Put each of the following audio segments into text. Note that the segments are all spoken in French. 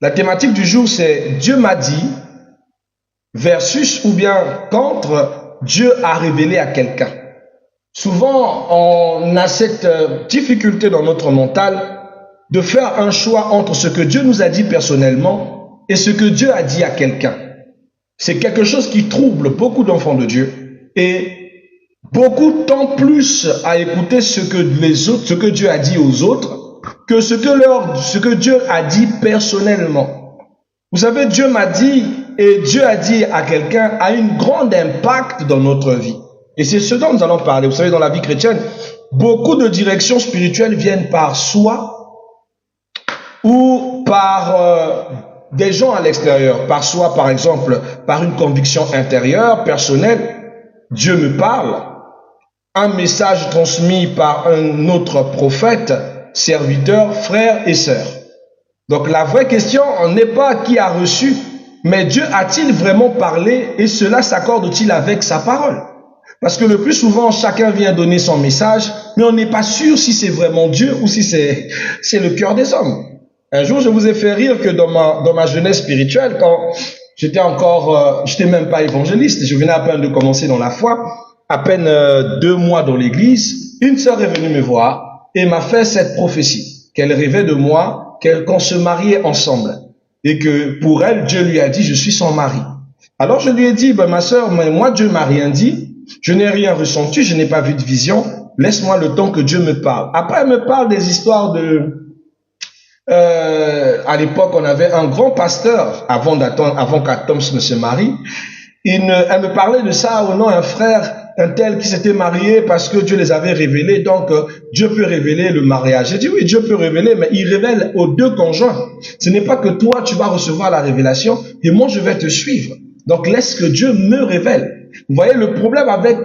La thématique du jour, c'est Dieu m'a dit versus ou bien contre Dieu a révélé à quelqu'un. Souvent, on a cette difficulté dans notre mental de faire un choix entre ce que Dieu nous a dit personnellement et ce que Dieu a dit à quelqu'un. C'est quelque chose qui trouble beaucoup d'enfants de Dieu et beaucoup tendent plus à écouter ce que Dieu a dit aux autres que ce que Dieu a dit personnellement. Vous savez, Dieu m'a dit et Dieu a dit à quelqu'un a un grand impact dans notre vie. Et c'est ce dont nous allons parler. Vous savez, dans la vie chrétienne, beaucoup de directions spirituelles viennent par soi ou par des gens à l'extérieur. Par soi, par exemple, par une conviction intérieure, personnelle. Dieu me parle. Un message transmis par un autre prophète, serviteur, frère et sœur. Donc la vraie question n'est pas qui a reçu, mais Dieu a-t-il vraiment parlé et cela s'accorde-t-il avec sa parole? Parce que le plus souvent, chacun vient donner son message, mais on n'est pas sûr si c'est vraiment Dieu ou si c'est le cœur des hommes. Un jour, je vous ai fait rire que dans ma jeunesse spirituelle, quand j'étais même pas évangéliste, je venais à peine de commencer dans la foi, à peine 2 mois dans l'église, une sœur est venue me voir et m'a fait cette prophétie, qu'elle rêvait de moi, qu'on se mariait ensemble et que pour elle, Dieu lui a dit, je suis son mari. Alors je lui ai dit, ma sœur, moi Dieu m'a rien dit, je n'ai rien ressenti, je n'ai pas vu de vision, laisse-moi le temps que Dieu me parle. Après, elle me parle des histoires à l'époque, on avait un grand pasteur, avant qu'Atoms ne se marie, elle me parlait de ça, oh non, un frère, un tel qui s'était marié parce que Dieu les avait révélés, donc Dieu peut révéler le mariage. J'ai dit oui, Dieu peut révéler, mais il révèle aux deux conjoints. Ce n'est pas que toi, tu vas recevoir la révélation et moi, je vais te suivre. Donc, laisse que Dieu me révèle. Vous voyez, le problème avec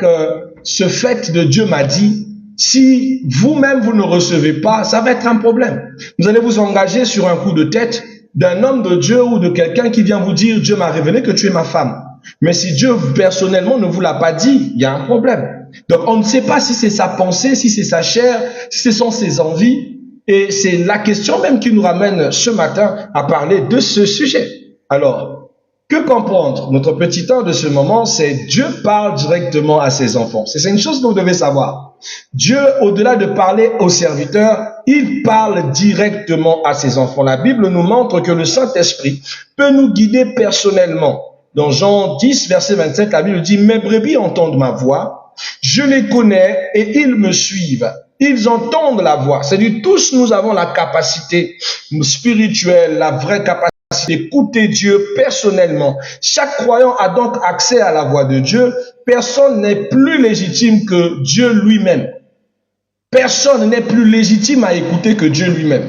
ce fait de Dieu m'a dit, si vous-même, vous ne recevez pas, ça va être un problème. Vous allez vous engager sur un coup de tête d'un homme de Dieu ou de quelqu'un qui vient vous dire, Dieu m'a révélé que tu es ma femme. Mais si Dieu personnellement ne vous l'a pas dit, il y a un problème. Donc on ne sait pas si c'est sa pensée, si c'est sa chair, si ce sont ses envies. Et c'est la question même qui nous ramène ce matin à parler de ce sujet. Alors, que comprendre? Notre petit temps de ce moment, c'est Dieu parle directement à ses enfants. C'est une chose que vous devez savoir. Dieu, au-delà de parler aux serviteurs, il parle directement à ses enfants. La Bible nous montre que le Saint-Esprit peut nous guider personnellement. Dans Jean 10, verset 27, la Bible dit « Mes brebis entendent ma voix, je les connais et ils me suivent. Ils entendent la voix. » C'est-à-dire tous nous avons la capacité spirituelle, la vraie capacité d'écouter Dieu personnellement. Chaque croyant a donc accès à la voix de Dieu. Personne n'est plus légitime que Dieu lui-même. Personne n'est plus légitime à écouter que Dieu lui-même.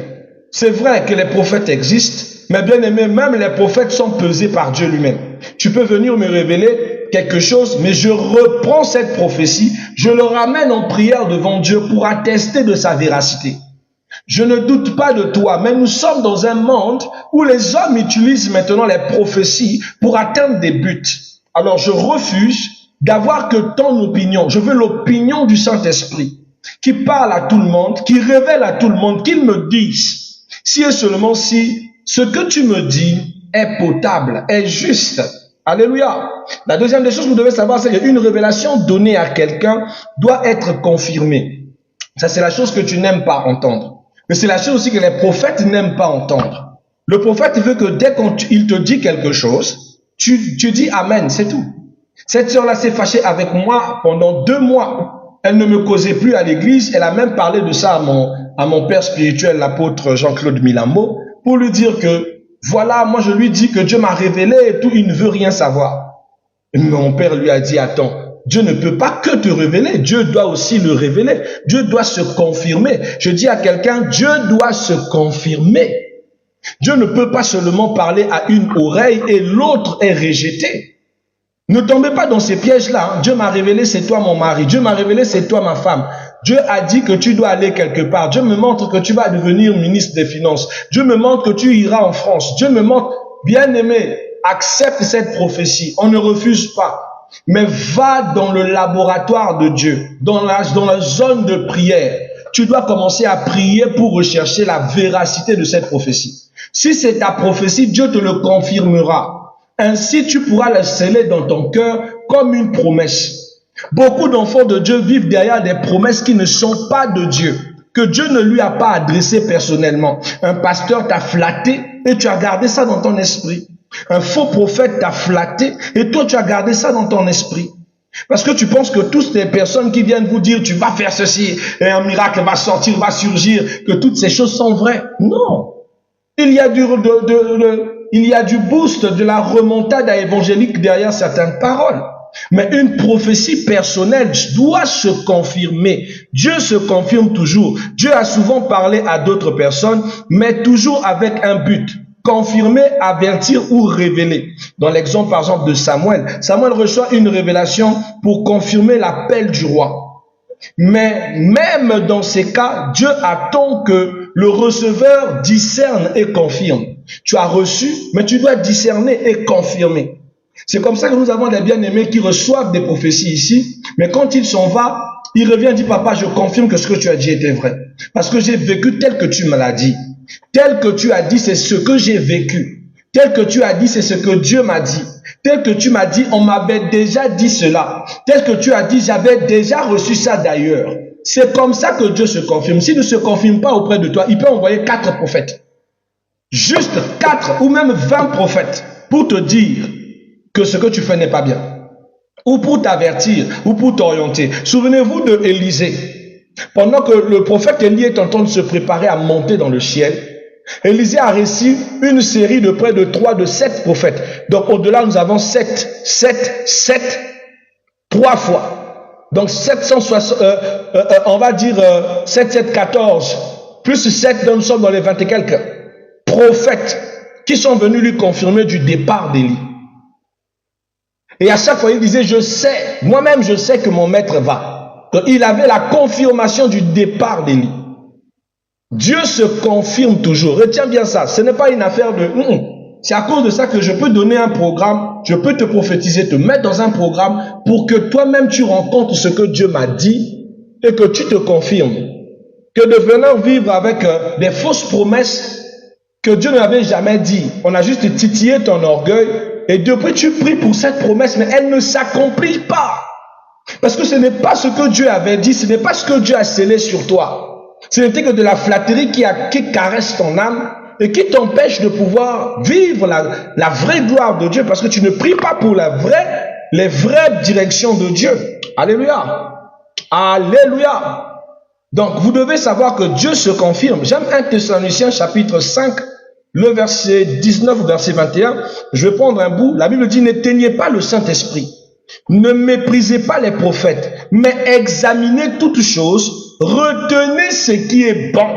C'est vrai que les prophètes existent, mais bien aimé, même les prophètes sont pesés par Dieu lui-même. Tu peux venir me révéler quelque chose, mais je reprends cette prophétie, je le ramène en prière devant Dieu pour attester de sa véracité. Je ne doute pas de toi, mais nous sommes dans un monde où les hommes utilisent maintenant les prophéties pour atteindre des buts. Alors je refuse d'avoir que ton opinion, je veux l'opinion du Saint-Esprit qui parle à tout le monde, qui révèle à tout le monde, qu'il me dise si et seulement si ce que tu me dis est potable, est juste. Alléluia. La deuxième des choses que vous devez savoir, c'est qu'une révélation donnée à quelqu'un doit être confirmée. Ça, c'est la chose que tu n'aimes pas entendre. Mais c'est la chose aussi que les prophètes n'aiment pas entendre. Le prophète veut que dès qu'il te dit quelque chose, tu dis Amen, c'est tout. Cette sœur-là s'est fâchée avec moi pendant 2 mois. Elle ne me causait plus à l'église. Elle a même parlé de ça à mon père spirituel, l'apôtre Jean-Claude Milambo, pour lui dire que, voilà, moi je lui dis que Dieu m'a révélé et tout, il ne veut rien savoir. Et mon père lui a dit, attends, Dieu ne peut pas que te révéler, Dieu doit aussi le révéler. Dieu doit se confirmer. Je dis à quelqu'un, Dieu doit se confirmer. Dieu ne peut pas seulement parler à une oreille et l'autre est rejeté. Ne tombez pas dans ces pièges-là. Dieu m'a révélé, c'est toi mon mari. Dieu m'a révélé, c'est toi ma femme. Dieu a dit que tu dois aller quelque part. Dieu me montre que tu vas devenir ministre des Finances. Dieu me montre que tu iras en France. Dieu me montre, bien-aimé, accepte cette prophétie. On ne refuse pas. Mais va dans le laboratoire de Dieu, dans la zone de prière. Tu dois commencer à prier pour rechercher la véracité de cette prophétie. Si c'est ta prophétie, Dieu te le confirmera. Ainsi, tu pourras le sceller dans ton cœur comme une promesse. Beaucoup d'enfants de Dieu vivent derrière des promesses qui ne sont pas de Dieu, que Dieu ne lui a pas adressées personnellement. Un pasteur t'a flatté et tu as gardé ça dans ton esprit. Un faux prophète t'a flatté et toi tu as gardé ça dans ton esprit. Parce que tu penses que toutes les personnes qui viennent vous dire tu vas faire ceci et un miracle va sortir, va surgir, que toutes ces choses sont vraies. Non. Il y a du boost, de la remontade évangélique derrière certaines paroles. Mais une prophétie personnelle doit se confirmer. Dieu se confirme toujours. Dieu a souvent parlé à d'autres personnes, mais toujours avec un but. Confirmer, avertir ou révéler. Dans l'exemple par exemple de Samuel, Samuel reçoit une révélation pour confirmer l'appel du roi. Mais même dans ces cas, Dieu attend que le receveur discerne et confirme. Tu as reçu, mais tu dois discerner et confirmer. C'est comme ça que nous avons des bien-aimés qui reçoivent des prophéties ici, mais quand il s'en va, il revient et dit, papa, je confirme que ce que tu as dit était vrai. Parce que j'ai vécu tel que tu me l'as dit. Tel que tu as dit, c'est ce que j'ai vécu. Tel que tu as dit, c'est ce que Dieu m'a dit. Tel que tu m'as dit, on m'avait déjà dit cela. Tel que tu as dit, j'avais déjà reçu ça d'ailleurs. C'est comme ça que Dieu se confirme. S'il ne se confirme pas auprès de toi, il peut envoyer 4 prophètes. Juste 4 ou même 20 prophètes pour te dire que ce que tu fais n'est pas bien. Ou pour t'avertir, ou pour t'orienter. Souvenez-vous de Élisée. Pendant que le prophète Élie est en train de se préparer à monter dans le ciel, Élisée a reçu une série de près de 7 prophètes. Donc au-delà, nous avons 3 fois. Donc 760, on va dire 7, 14, plus 7, donc nous sommes dans les 20 et quelques prophètes qui sont venus lui confirmer du départ d'Élie. Et à chaque fois, il disait, je sais, moi-même je sais que mon maître va. Donc il avait la confirmation du départ d'Élie. Dieu se confirme toujours. Retiens bien ça. Ce n'est pas une affaire de... C'est à cause de ça que je peux donner un programme, je peux te prophétiser, te mettre dans un programme pour que toi-même tu rencontres ce que Dieu m'a dit et que tu te confirmes. Que de venir vivre avec des fausses promesses que Dieu n'avait jamais dit. On a juste titillé ton orgueil et depuis tu pries pour cette promesse, mais elle ne s'accomplit pas. Parce que ce n'est pas ce que Dieu avait dit, ce n'est pas ce que Dieu a scellé sur toi. Ce n'était que de la flatterie qui caresse ton âme et qui t'empêche de pouvoir vivre la vraie gloire de Dieu parce que tu ne pries pas pour les vraies directions de Dieu. Alléluia. Alléluia. Donc, vous devez savoir que Dieu se confirme. J'aime 1 Thessaloniciens chapitre 5, le verset 19 ou verset 21. Je vais prendre un bout. La Bible dit, n'éteignez pas le Saint-Esprit. Ne méprisez pas les prophètes, mais examinez toutes choses, retenez ce qui est bon.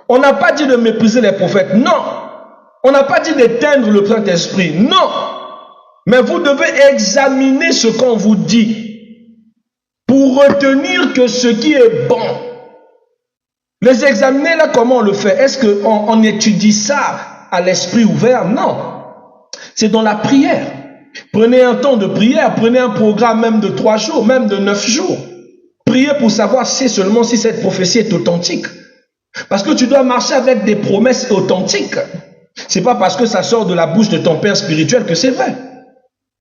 On n'a pas dit de mépriser les prophètes, non. On n'a pas dit d'éteindre le Saint-Esprit, non. Mais vous devez examiner ce qu'on vous dit pour retenir que ce qui est bon. Les examiner là, comment on le fait? Est-ce qu'on étudie ça à l'esprit ouvert? Non. C'est dans la prière. Prenez un temps de prière, prenez un programme même de 3 jours, même de 9 jours. Priez pour savoir seulement si cette prophétie est authentique. Parce que tu dois marcher avec des promesses authentiques. C'est pas parce que ça sort de la bouche de ton père spirituel que c'est vrai.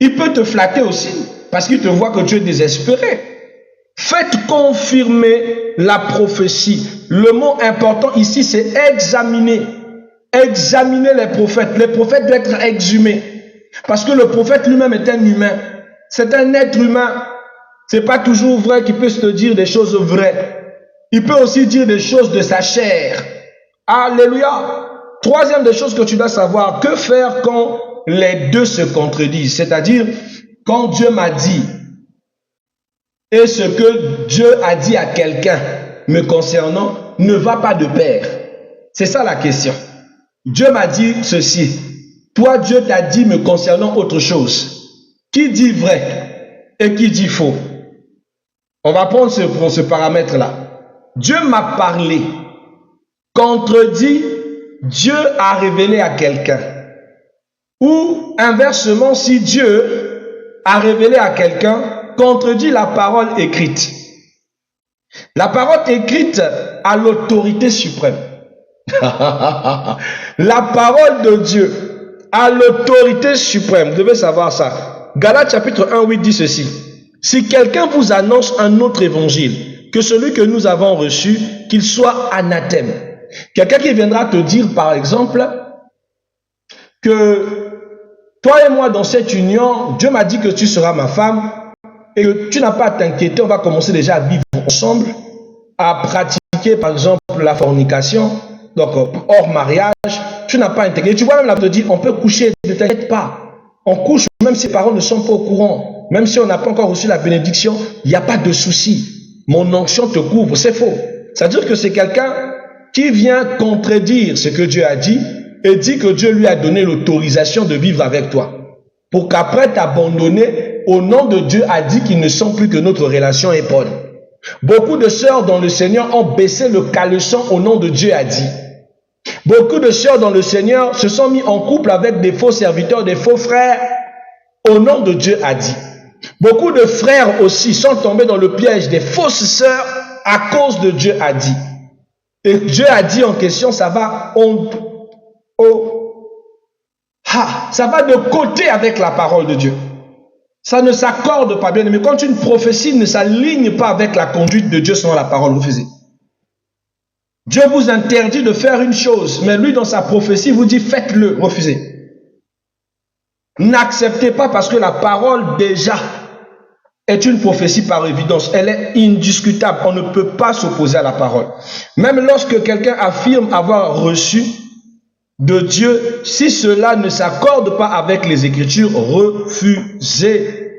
Il peut te flatter aussi, parce qu'il te voit que tu es désespéré. Faites confirmer la prophétie. Le mot important ici, c'est examiner. Examiner les prophètes. Les prophètes doivent être exhumés. Parce que le prophète lui-même est un humain. C'est un être humain. C'est pas toujours vrai qu'il peut se dire des choses vraies. Il peut aussi dire des choses de sa chair. Alléluia. Troisième des choses que tu dois savoir, que faire quand les deux se contredisent? C'est-à-dire, quand Dieu m'a dit et ce que Dieu a dit à quelqu'un me concernant ne va pas de pair. C'est ça la question. Dieu m'a dit ceci. Toi, Dieu t'a dit me concernant autre chose. Qui dit vrai et qui dit faux? On va prendre ce paramètre-là. Dieu m'a parlé. Contredit, Dieu a révélé à quelqu'un. Ou inversement, si Dieu a révélé à quelqu'un, contredit la parole écrite. La parole écrite a l'autorité suprême. La parole de Dieu a l'autorité suprême. Vous devez savoir ça. Galates chapitre 1, 8 dit ceci. Si quelqu'un vous annonce un autre évangile que celui que nous avons reçu, qu'il soit anathème. Quelqu'un qui viendra te dire, par exemple, que toi et moi, dans cette union, Dieu m'a dit que tu seras ma femme et que tu n'as pas à t'inquiéter, on va commencer déjà à vivre ensemble, à pratiquer, par exemple, la fornication, donc hors mariage, tu n'as pas à t'inquiéter. Tu vois, même là, te dit, on peut coucher, ne t'inquiète pas. On couche, même si les parents ne sont pas au courant, même si on n'a pas encore reçu la bénédiction, il n'y a pas de souci. Mon onction te couvre, c'est faux. C'est-à-dire que c'est quelqu'un qui vient contredire ce que Dieu a dit et dit que Dieu lui a donné l'autorisation de vivre avec toi. Pour qu'après t'abandonner, au nom de Dieu a dit qu'il ne sent plus que notre relation est bonne. Beaucoup de sœurs dans le Seigneur ont baissé le caleçon au nom de Dieu a dit. Beaucoup de sœurs dans le Seigneur se sont mis en couple avec des faux serviteurs, des faux frères, au nom de Dieu a dit. Beaucoup de frères aussi sont tombés dans le piège des fausses sœurs à cause de Dieu a dit. Et Dieu a dit en question, ça va ça va de côté avec la parole de Dieu. Ça ne s'accorde pas bien. Mais quand une prophétie ne s'aligne pas avec la conduite de Dieu selon la parole, refusez. Dieu vous interdit de faire une chose, mais lui dans sa prophétie vous dit faites-le, refusez. N'acceptez pas parce que la parole déjà est une prophétie par évidence. Elle est indiscutable. On ne peut pas s'opposer à la parole. Même lorsque quelqu'un affirme avoir reçu de Dieu, si cela ne s'accorde pas avec les Écritures, refusez.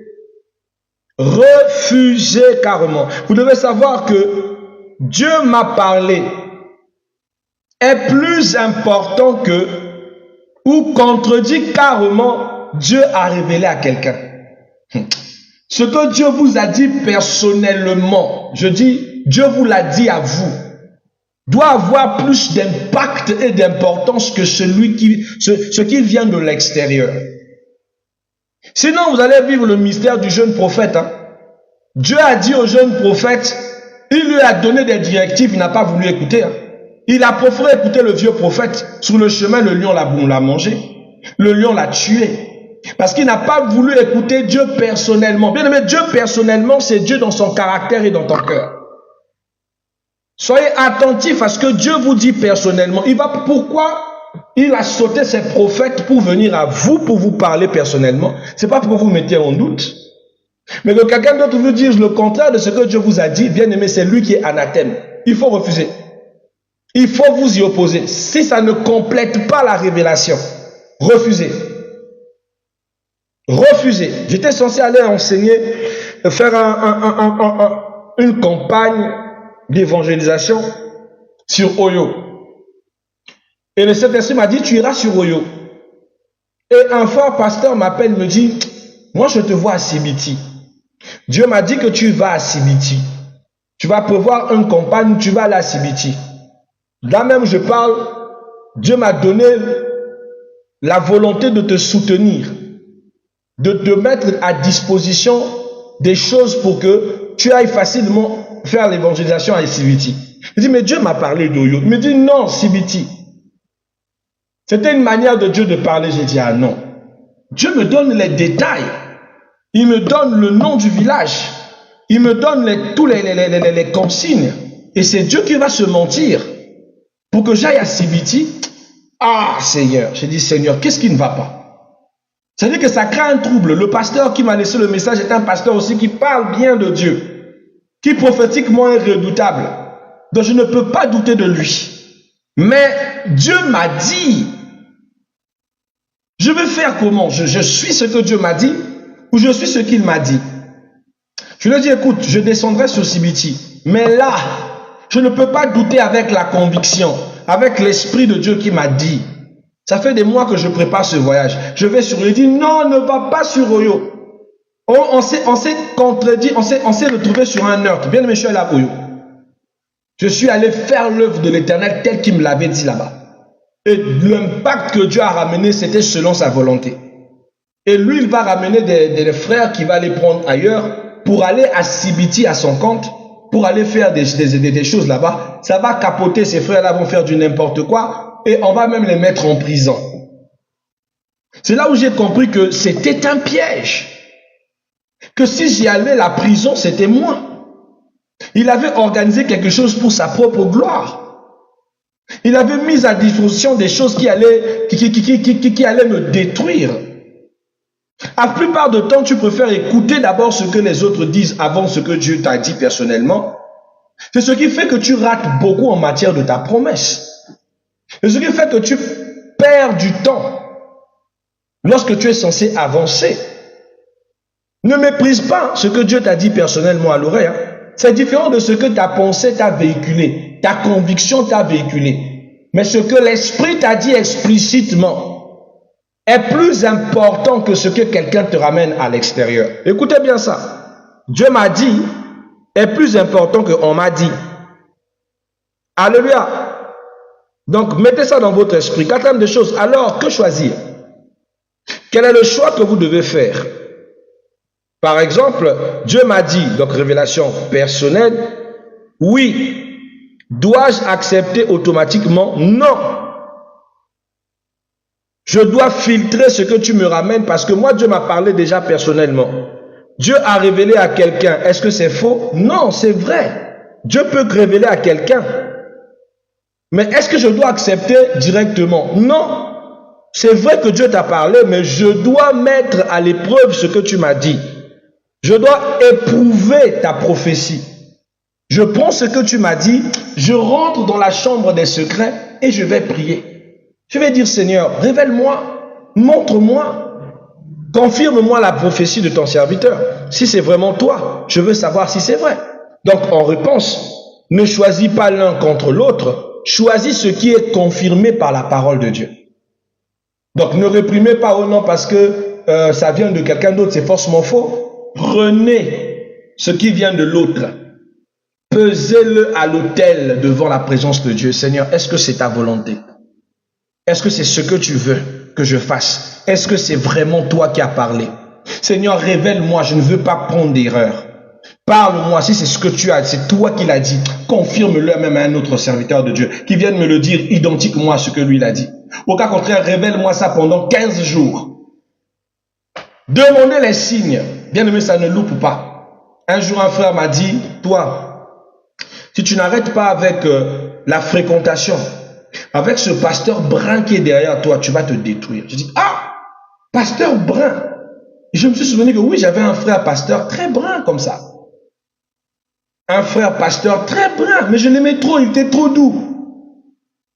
Refusez carrément. Vous devez savoir que Dieu m'a parlé est plus important que ou contredit carrément Dieu a révélé à quelqu'un. Ce que Dieu vous a dit personnellement, je dis, Dieu vous l'a dit à vous, doit avoir plus d'impact et d'importance que ce qui vient de l'extérieur. Sinon, vous allez vivre le mystère du jeune prophète. Dieu a dit au jeune prophète, il lui a donné des directives, il n'a pas voulu écouter. Il a préféré écouter le vieux prophète. Sur le chemin, le lion l'a mangé. Le lion l'a tué. Parce qu'il n'a pas voulu écouter Dieu personnellement. Bien aimé, Dieu personnellement, c'est Dieu dans son caractère et dans ton cœur. Soyez attentifs à ce que Dieu vous dit personnellement. Pourquoi il a sauté ses prophètes pour venir à vous, pour vous parler personnellement? C'est pas pour que vous mettiez en doute. Mais que quelqu'un d'autre vous dise le contraire de ce que Dieu vous a dit, bien aimé, c'est lui qui est anathème. Il faut refuser. Il faut vous y opposer. Si ça ne complète pas la révélation, refusez. Refusez. J'étais censé aller enseigner, faire une campagne d'évangélisation sur Oyo. Et le Saint-Esprit m'a dit, tu iras sur Oyo. Et un fort pasteur m'appelle, me dit, moi je te vois à Sibiti. Dieu m'a dit que tu vas à Sibiti. Tu vas prévoir une campagne, tu vas aller à Sibiti. Là même je parle, Dieu m'a donné la volonté de te soutenir, de te mettre à disposition des choses pour que tu ailles facilement faire l'évangélisation à Sibiti. Je dis, mais Dieu m'a parlé d'Oyo. Il me dit, non, Sibiti. C'était une manière de Dieu de parler. J'ai dit, ah non. Dieu me donne les détails. Il me donne le nom du village. Il me donne tous les consignes. Et c'est Dieu qui va se mentir pour que j'aille à Sibiti. Ah, Seigneur. J'ai dit, Seigneur, qu'est-ce qui ne va pas? C'est-à-dire que ça crée un trouble. Le pasteur qui m'a laissé le message est un pasteur aussi qui parle bien de Dieu, qui prophétiquement est redoutable. Donc je ne peux pas douter de lui. Mais Dieu m'a dit, je vais faire comment? Je suis ce que Dieu m'a dit ou je suis ce qu'il m'a dit? Je lui ai dit, écoute, je descendrai sur Sibiti. Mais là, je ne peux pas douter avec la conviction, avec l'Esprit de Dieu qui m'a dit. Ça fait des mois que je prépare ce voyage. Je vais sur Oyo. Il dit, non, ne va pas sur Oyo. On s'est contredit, on s'est retrouvé sur un heurte. Bien aimé, je suis allé à Oyo. Je suis allé faire l'œuvre de l'Éternel tel qu'il me l'avait dit là-bas. Et l'impact que Dieu a ramené, c'était selon sa volonté. Et lui, il va ramener des frères qui va les prendre ailleurs pour aller à Sibiti à son compte, pour aller faire des choses là-bas, ça va capoter, ces frères-là vont faire du n'importe quoi et on va même les mettre en prison. C'est là où j'ai compris que c'était un piège. Que si j'y allais, la prison, c'était moi. Il avait organisé quelque chose pour sa propre gloire. Il avait mis à disposition des choses qui allaient me détruire. La plupart du temps, tu préfères écouter d'abord ce que les autres disent avant ce que Dieu t'a dit personnellement. C'est ce qui fait que tu rates beaucoup en matière de ta promesse. C'est ce qui fait que tu perds du temps lorsque tu es censé avancer. Ne méprise pas ce que Dieu t'a dit personnellement à l'oreille. C'est différent de ce que ta pensée t'a véhiculé, ta conviction t'a véhiculé. Mais ce que l'Esprit t'a dit explicitement est plus important que ce que quelqu'un te ramène à l'extérieur. Écoutez bien ça. Dieu m'a dit est plus important que on m'a dit. Alléluia. Donc, mettez ça dans votre esprit. Quatrième des choses. Alors, que choisir? Quel est le choix que vous devez faire? Par exemple, Dieu m'a dit, donc révélation personnelle, oui. Dois-je accepter automatiquement? Non. Je dois filtrer ce que tu me ramènes parce que moi, Dieu m'a parlé déjà personnellement. Dieu a révélé à quelqu'un. Est-ce que c'est faux? Non, c'est vrai. Dieu peut révéler à quelqu'un. Mais est-ce que je dois accepter directement? Non. C'est vrai que Dieu t'a parlé, mais je dois mettre à l'épreuve ce que tu m'as dit. Je dois éprouver ta prophétie. Je prends ce que tu m'as dit, je rentre dans la chambre des secrets et je vais prier. Je vais dire, Seigneur, révèle-moi, montre-moi, confirme-moi la prophétie de ton serviteur. Si c'est vraiment toi, je veux savoir si c'est vrai. Donc, en réponse, ne choisis pas l'un contre l'autre, choisis ce qui est confirmé par la parole de Dieu. Donc, ne réprimez pas au nom parce que ça vient de quelqu'un d'autre, c'est forcément faux. Prenez ce qui vient de l'autre. Pesez-le à l'autel devant la présence de Dieu. Seigneur, est-ce que c'est ta volonté? Est-ce que c'est ce que tu veux que je fasse? Est-ce que c'est vraiment toi qui as parlé? Seigneur, révèle-moi, je ne veux pas prendre d'erreur. Parle-moi, si c'est ce que tu as, c'est toi qui l'as dit. Confirme-le même à un autre serviteur de Dieu qui vienne me le dire identiquement à ce que lui l'a dit. Au cas contraire, révèle-moi ça pendant 15 jours. Demandez les signes. Bien aimé, ça ne loupe pas. Un jour, un frère m'a dit, toi, si tu n'arrêtes pas avec la fréquentation, avec ce pasteur brun qui est derrière toi, tu vas te détruire. Je dis, ah, pasteur brun. Et je me suis souvenu que oui, j'avais un frère pasteur très brun comme ça. Un frère pasteur très brun, mais je l'aimais trop, il était trop doux.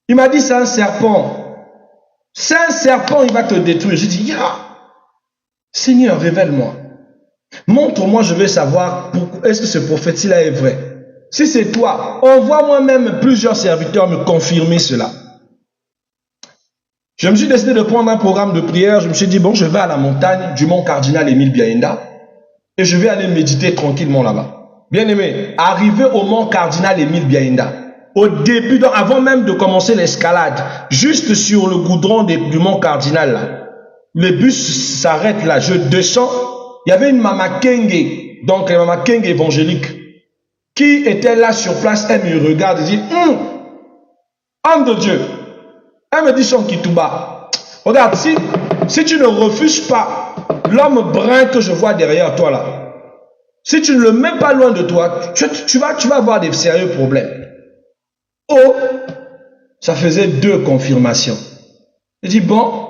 Il m'a dit, c'est un serpent. C'est un serpent, il va te détruire. Je dis, ya, Seigneur, révèle-moi. Montre-moi, je veux savoir, est-ce que ce prophète-là est vrai? Si c'est toi, envoie-moi même plusieurs serviteurs me confirmer cela. Je me suis décidé de prendre un programme de prière. Je me suis dit, bon, je vais à la montagne du mont Cardinal Émile Biaenda et je vais aller méditer tranquillement là-bas. Bien aimé, arrivé au mont Cardinal Émile Biaenda, au début, donc avant même de commencer l'escalade, juste sur le goudron du mont Cardinal, là, le bus s'arrête là, je descends. Il y avait une Mama Kenge, donc une Mama Kenge évangélique, qui était là sur place. Elle me regarde et dit, homme de Dieu. Elle me dit son Kitouba. Regarde, si tu ne refuses pas l'homme brun que je vois derrière toi là, si tu ne le mets pas loin de toi, tu vas avoir des sérieux problèmes. Oh, ça faisait 2 confirmations. Je dis, bon,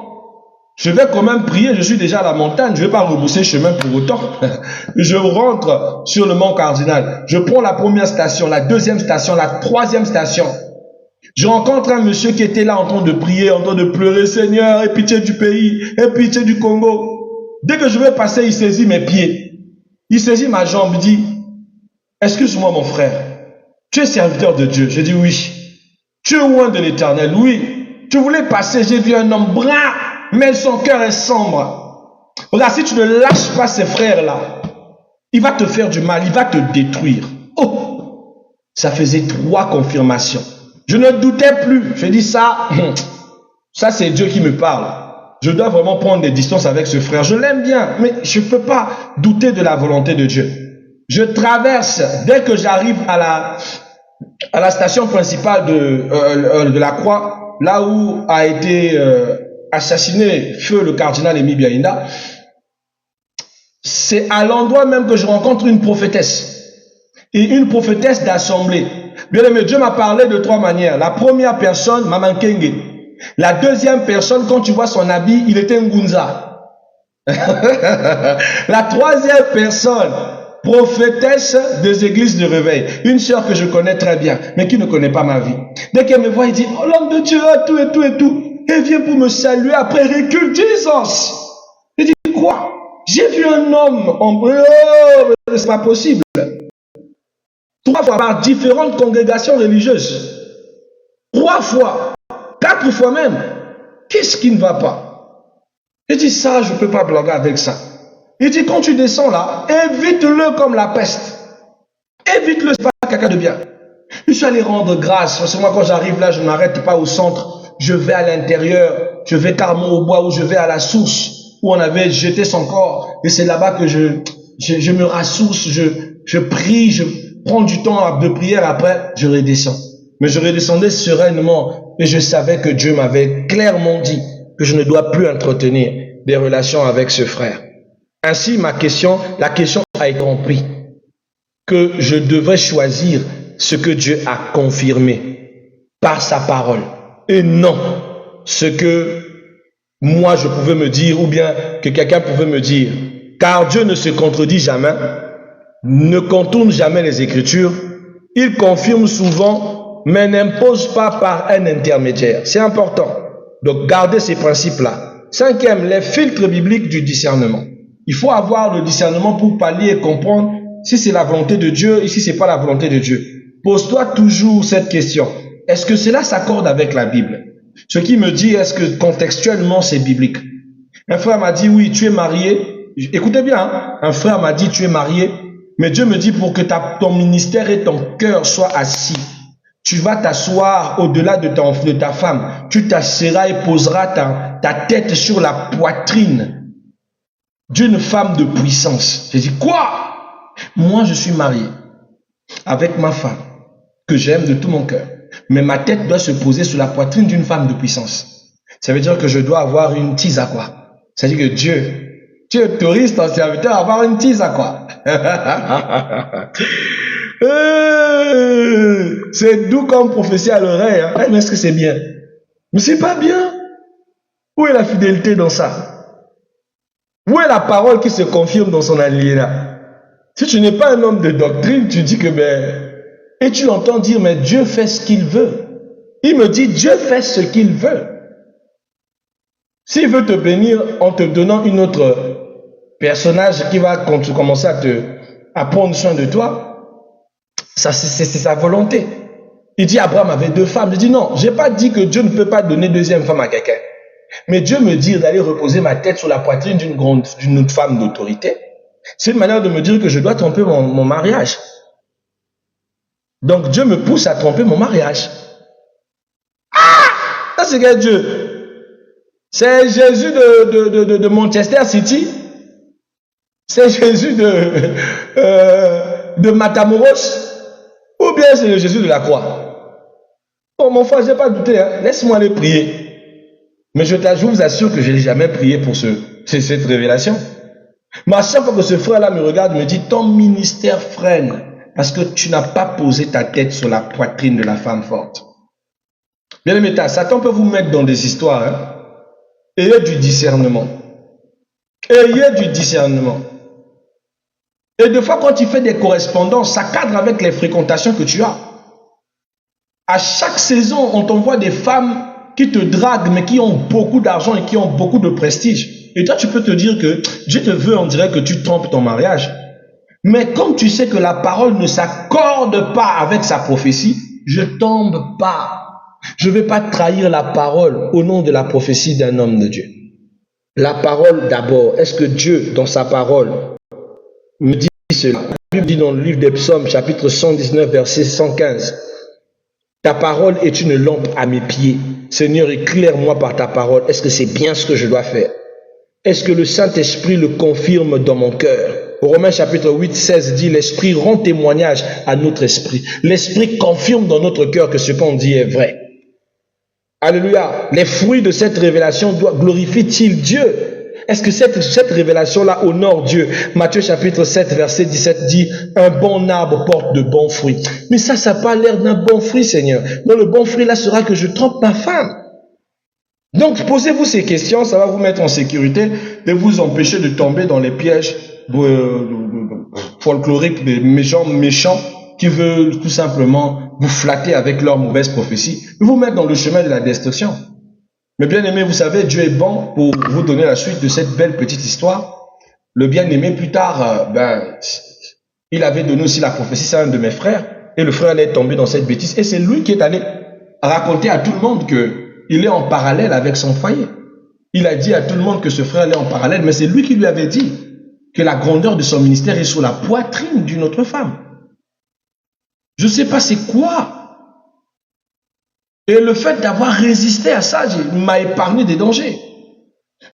je vais quand même prier, je suis déjà à la montagne, je ne vais pas rebousser chemin pour autant. Je rentre sur le mont Cardinal. Je prends la première station, la deuxième station, la troisième station. Je rencontre un monsieur qui était là en train de prier, en train de pleurer. Seigneur, aie pitié du pays, aie pitié du Congo. Dès que je vais passer, il saisit mes pieds. Il saisit ma jambe, il dit, excuse-moi mon frère, tu es serviteur de Dieu. Je dis oui. Tu es loin de l'Éternel, oui. Tu voulais passer, j'ai vu un homme brun, mais son cœur est sombre. Regarde, si tu ne lâches pas ces frères-là, il va te faire du mal, il va te détruire. Oh, ça faisait 3 confirmations. Je ne doutais plus. Je dis ça c'est Dieu qui me parle. Je dois vraiment prendre des distances avec ce frère. Je l'aime bien, mais je ne peux pas douter de la volonté de Dieu. Je traverse, dès que j'arrive à la station principale de la Croix, là où a été assassiné feu le cardinal Émile Biaïna, c'est à l'endroit même que je rencontre une prophétesse. Et une prophétesse d'assemblée. Bien aimé, Dieu m'a parlé de 3 manières. La première personne, Maman Kenge. La deuxième personne, quand tu vois son habit, il était Ngunza. La troisième personne, prophétesse des églises de réveil. Une sœur que je connais très bien, mais qui ne connaît pas ma vie. Dès qu'elle me voit, elle dit, oh l'homme de Dieu, tout et tout et tout. Elle vient pour me saluer, après recule, Jesus. Je dis, quoi? J'ai vu un homme en bleu, c'est pas possible. 3 fois par différentes congrégations religieuses. 3 fois, 4 fois même. Qu'est-ce qui ne va pas? Il dit ça, je ne peux pas blaguer avec ça. Il dit quand tu descends là, évite-le comme la peste. Évite-le, c'est pas quelqu'un de bien. Je suis allé rendre grâce. Parce que moi, quand j'arrive là, je ne m'arrête pas au centre. Je vais à l'intérieur. Je vais carrément au bois où je vais à la source où on avait jeté son corps. Et c'est là-bas que je me ressource, je prie, je prends du temps de prière, après je redescends. Mais je redescendais sereinement et je savais que Dieu m'avait clairement dit que je ne dois plus entretenir des relations avec ce frère. Ainsi, la question a été comprise, que je devrais choisir ce que Dieu a confirmé par sa parole et non ce que moi je pouvais me dire ou bien que quelqu'un pouvait me dire. Car Dieu ne se contredit jamais, ne contourne jamais les Écritures, il confirme souvent, mais n'impose pas par un intermédiaire. C'est important. Donc, gardez ces principes-là. 5e, les filtres bibliques du discernement. Il faut avoir le discernement pour pallier et comprendre si c'est la volonté de Dieu et si c'est pas la volonté de Dieu. Pose-toi toujours cette question. Est-ce que cela s'accorde avec la Bible? Ce qui me dit, est-ce que contextuellement c'est biblique? Un frère m'a dit, oui, tu es marié. Écoutez bien, hein? Un frère m'a dit, tu es marié. Mais Dieu me dit, pour que ton ministère et ton cœur soient assis, tu vas t'asseoir au-delà de ta femme. Tu t'asseras et poseras ta tête sur la poitrine d'une femme de puissance. J'ai dit, quoi? Moi, je suis marié avec ma femme, que j'aime de tout mon cœur. Mais ma tête doit se poser sur la poitrine d'une femme de puissance. Ça veut dire que je dois avoir une tise à quoi? Ça veut dire que Dieu autorise ton serviteur à avoir une tise à quoi? C'est doux comme prophétie à l'oreille. Hein? Mais est-ce que c'est bien? Mais c'est pas bien. Où est la fidélité dans ça? Où est la parole qui se confirme dans son alinéa? Si tu n'es pas un homme de doctrine, tu dis que et tu l'entends dire, mais Dieu fait ce qu'il veut. Il me dit, Dieu fait ce qu'il veut. S'il veut te bénir en te donnant une autre personnage qui va commencer à prendre soin de toi, ça c'est sa volonté. Il dit, Abraham avait 2 femmes. Je dis, non, je n'ai pas dit que Dieu ne peut pas donner 2e femme à quelqu'un. Mais Dieu me dit d'aller reposer ma tête sur la poitrine d'une autre femme d'autorité. C'est une manière de me dire que je dois tromper mon mariage. Donc Dieu me pousse à tromper mon mariage. Ah! Ça c'est quel Dieu? C'est Jésus de Manchester City? C'est Jésus de Matamoros? Ou bien c'est le Jésus de la croix? Bon, mon frère, je n'ai pas douté. Hein? Laisse-moi aller prier. Mais je vous assure que je n'ai jamais prié pour cette révélation. Mais à chaque fois que ce frère-là me regarde, me dit, ton ministère freine. Parce que tu n'as pas posé ta tête sur la poitrine de la femme forte. Bien aimé, Satan peut vous mettre dans des histoires. Hein? Ayez du discernement. Ayez du discernement. Et des fois, quand tu fais des correspondances, ça cadre avec les fréquentations que tu as. À chaque saison, on t'envoie des femmes qui te draguent, mais qui ont beaucoup d'argent et qui ont beaucoup de prestige. Et toi, tu peux te dire que Dieu te veut, on dirait que tu trompes ton mariage. Mais comme tu sais que la parole ne s'accorde pas avec sa prophétie, je tombe pas. Je ne vais pas trahir la parole au nom de la prophétie d'un homme de Dieu. La parole d'abord. Est-ce que Dieu, dans sa parole, me dit cela? La Bible dit dans le livre des Psaumes, chapitre 119, verset 115. Ta parole est une lampe à mes pieds. Seigneur, éclaire-moi par ta parole. Est-ce que c'est bien ce que je dois faire? Est-ce que le Saint-Esprit le confirme dans mon cœur? Romains chapitre 8, 16 dit, l'Esprit rend témoignage à notre esprit. L'Esprit confirme dans notre cœur que ce qu'on dit est vrai. Alléluia. Les fruits de cette révélation glorifient-ils Dieu? Est-ce que cette révélation-là honore Dieu? Matthieu chapitre 7, verset 17 dit, un bon arbre porte de bons fruits. Mais ça n'a pas l'air d'un bon fruit, Seigneur. Donc le bon fruit là sera que je trompe ma femme. Donc posez-vous ces questions, ça va vous mettre en sécurité, de vous empêcher de tomber dans les pièges folkloriques des gens méchants qui veulent tout simplement vous flatter avec leurs mauvaises prophéties, vous mettre dans le chemin de la destruction. Mais bien aimé, vous savez, Dieu est bon pour vous donner la suite de cette belle petite histoire. Le bien aimé, plus tard, il avait donné aussi la prophétie à un de mes frères, et le frère allait tomber dans cette bêtise, et c'est lui qui est allé raconter à tout le monde qu'il est en parallèle avec son foyer. Il a dit à tout le monde que ce frère est en parallèle, mais c'est lui qui lui avait dit que la grandeur de son ministère est sur la poitrine d'une autre femme. Je ne sais pas c'est quoi. Et le fait d'avoir résisté à ça m'a épargné des dangers.